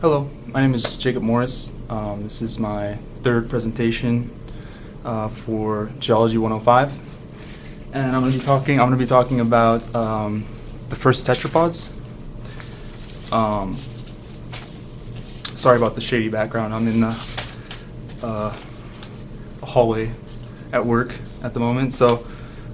Hello, my name is Jacob Morris. This is my third presentation for Geology 105, and I'm going to be talking about the first tetrapods. Sorry about the shady background. I'm in a hallway at work at the moment. So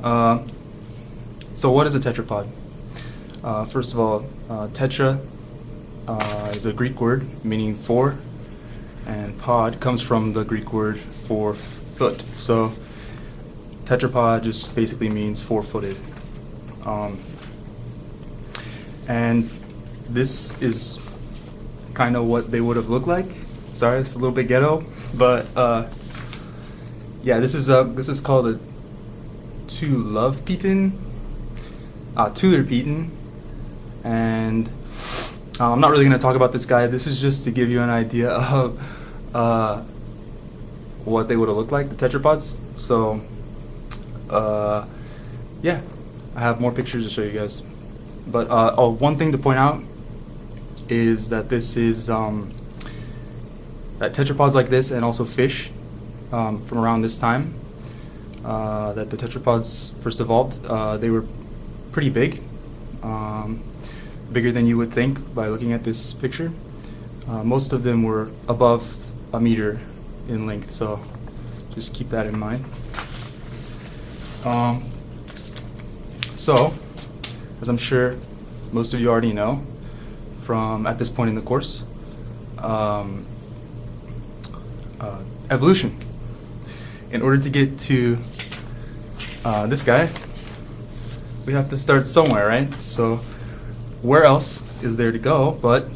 what is a tetrapod? First of all, tetra is a Greek word meaning four, and pod comes from the Greek word for foot. So tetrapod just basically means four-footed. And this is kind of what they would have looked like. Sorry, it's a little bit ghetto, but yeah, this is called a Tularpiton, and I'm not really going to talk about this guy. This is just to give you an idea of what they would have looked like, the tetrapods. So, yeah, I have more pictures to show you guys. But one thing to point out is that this is that tetrapods like this, and also fish from around this time, that the tetrapods first evolved, they were pretty big. Bigger than you would think by looking at this picture. Most of them were above a meter in length, so just keep that in mind. So, as I'm sure most of you already know from at this point in the course, evolution. In order to get to this guy, we have to start somewhere, right? So where else is there to go but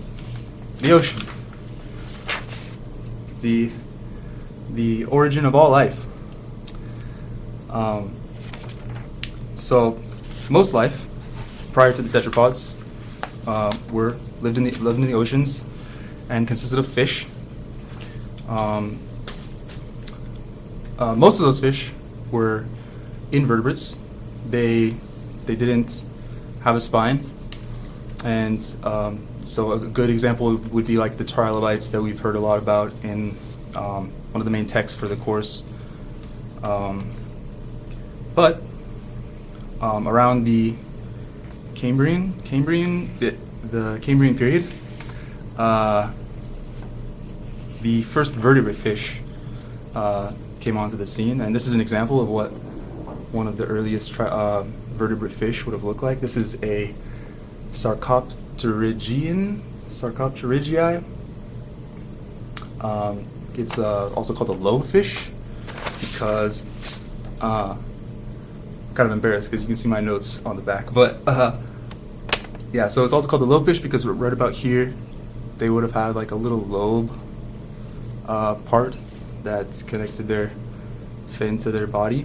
the ocean? The origin of all life. So most life prior to the tetrapods lived in the oceans and consisted of fish. Most of those fish were invertebrates. They didn't have a spine. And so a good example would be like the trilobites that we've heard a lot about in one of the main texts for the course. But around the Cambrian period, the first vertebrate fish came onto the scene, and this is an example of what one of the earliest vertebrate fish would have looked like. This is a Sarcopterygii. It's also called a lobefish because kind of embarrassed because you can see my notes on the back. But yeah, so it's also called the lobefish because right about here they would have had like a little lobe part that's connected their fin to their body.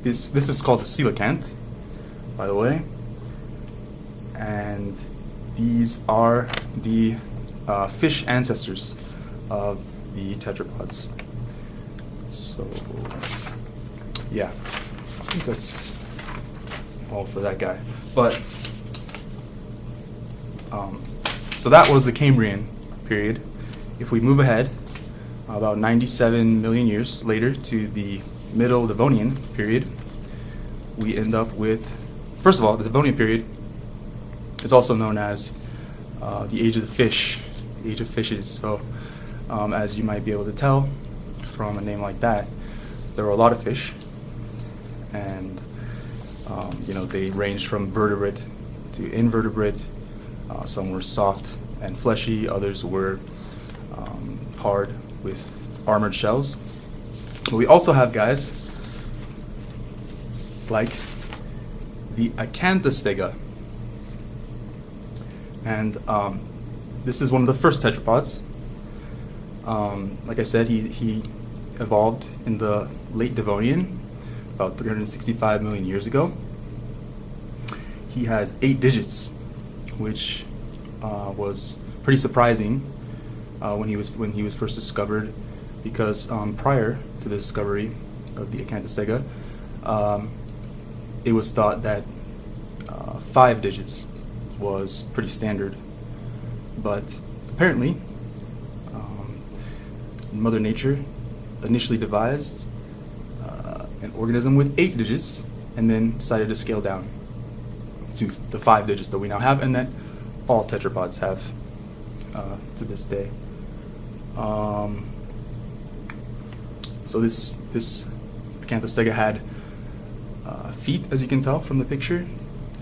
This is called a coelacanth, by the way, and these are the fish ancestors of the tetrapods. So yeah, I think that's all for that guy. But so that was the Cambrian period. If we move ahead about 97 million years later to the Middle Devonian period, we end up with, first of all, the Devonian period is also known as the age of the fish, the age of fishes. So as you might be able to tell from a name like that, there were a lot of fish, and they ranged from vertebrate to invertebrate. Some were soft and fleshy, others were hard with armored shells. But we also have guys like the Acanthostega, and this is one of the first tetrapods. Like I said, he evolved in the late Devonian, about 365 million years ago. He has 8 digits, which was pretty surprising when he was first discovered, because prior to the discovery of the Acanthostega, it was thought that 5 digits was pretty standard. But apparently, Mother Nature initially devised an organism with 8 digits and then decided to scale down to the 5 digits that we now have and that all tetrapods have to this day. So this Acanthostega had feet, as you can tell from the picture.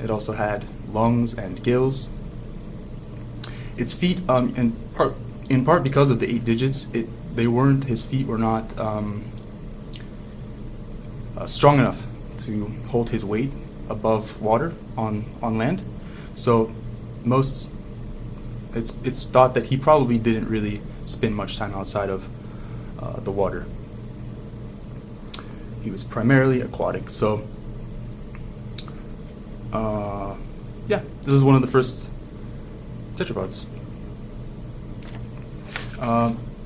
It also had lungs and gills. Its feet, in part because of the 8 digits, his feet were not strong enough to hold his weight above water on land. So it's thought that he probably didn't really spend much time outside of the water. He was primarily aquatic. So yeah, this is one of the first tetrapods.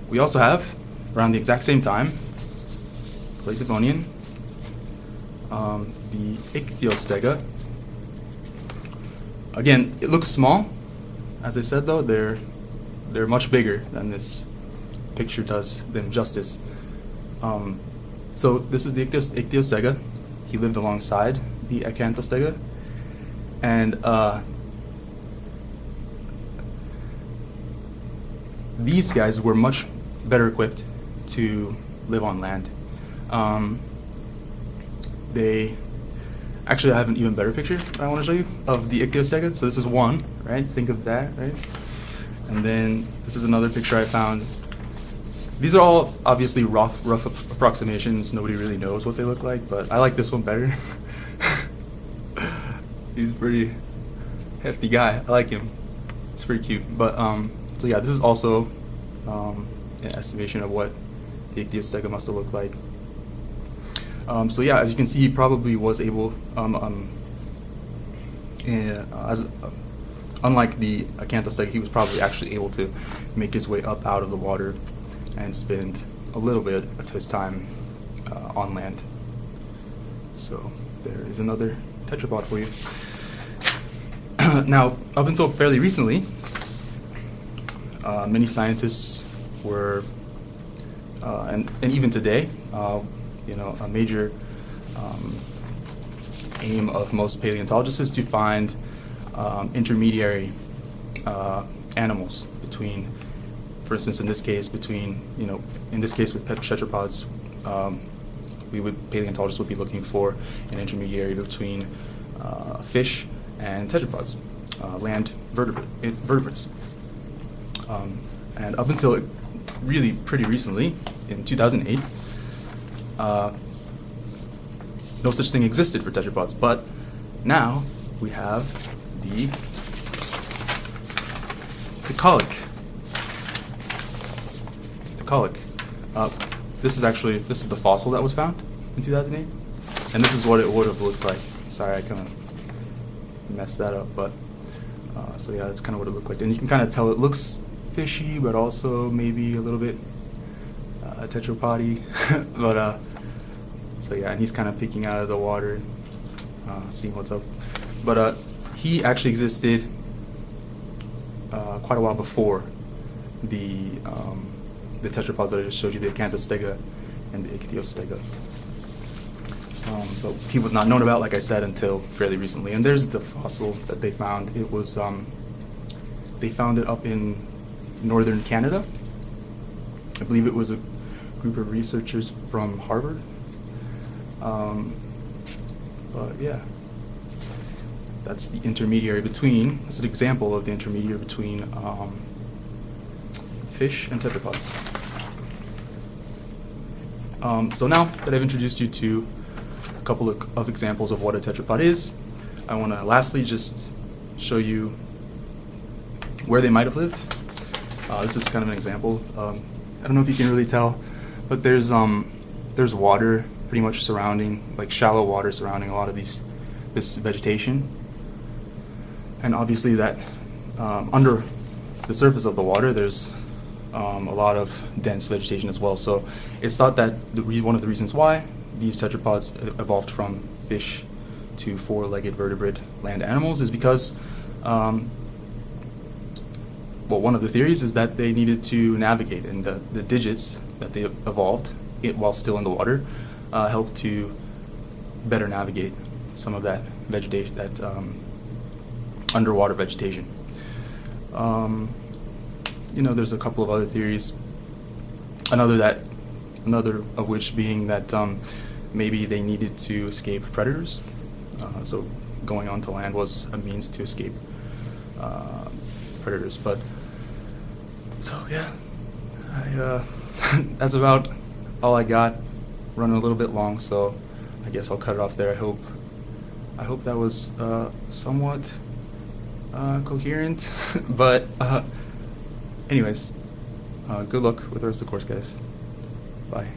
We also have, around the exact same time, late Devonian, the Ichthyostega. Again, it looks small. As I said, though, they're much bigger than this picture does them justice. So this is the Ichthyostega. He lived alongside the Acanthostega, and these guys were much better equipped to live on land. Actually, I have an even better picture that I want to show you of the Ichthyostega. So this is one, right? Think of that, right? And then this is another picture I found. These are all obviously rough approximations. Nobody really knows what they look like, but I like this one better. He's a pretty hefty guy. I like him. It's pretty cute. But so yeah, this is also an estimation of what the Ichthyostega must have looked like. So yeah, as you can see, he probably was able, unlike the Acanthostega, he was probably actually able to make his way up out of the water and spend a little bit of his time on land. So there is another tetrapod for you. Now, up until fairly recently, many scientists were, and even today, a major aim of most paleontologists is to find intermediary animals between, for instance, in this case with tetrapods, paleontologists would be looking for an intermediary between fish and tetrapods, land vertebrates. And up until really pretty recently, in 2008, no such thing existed for tetrapods, but now we have the Tiktaalik. This is the fossil that was found in 2008, and this is what it would have looked like. Sorry, I kind of messed that up, but so yeah, that's kind of what it looked like, and you can kind of tell it looks fishy, but also maybe a little bit tetrapody. But so yeah, and he's kind of peeking out of the water, seeing what's up. But he actually existed quite a while before the tetrapods that I just showed you, the Acanthostega and the Ichthyostega. But he was not known about, like I said, until fairly recently. And there's the fossil that they found. It was they found it up in northern Canada. I believe it was a group of researchers from Harvard. But yeah, that's the intermediary between. That's an example of the intermediary between fish and tetrapods. So now that I've introduced you to a couple of examples of what a tetrapod is, I want to lastly just show you where they might have lived. This is kind of an example. I don't know if you can really tell, but there's water pretty much surrounding, like shallow water surrounding a lot of this vegetation. And obviously that under the surface of the water, there's a lot of dense vegetation as well. So it's thought that one of the reasons why these tetrapods evolved from fish to four-legged vertebrate land animals is because, well, one of the theories is that they needed to navigate, and the digits that they evolved while still in the water helped to better navigate some of that vegetation, that underwater vegetation. There's a couple of other theories. Another of which being that maybe they needed to escape predators. So going onto land was a means to escape predators. But so yeah, that's about all I got. Running a little bit long, so I guess I'll cut it off there. I hope that was somewhat coherent. But anyways, good luck with the rest of the course, guys. Bye.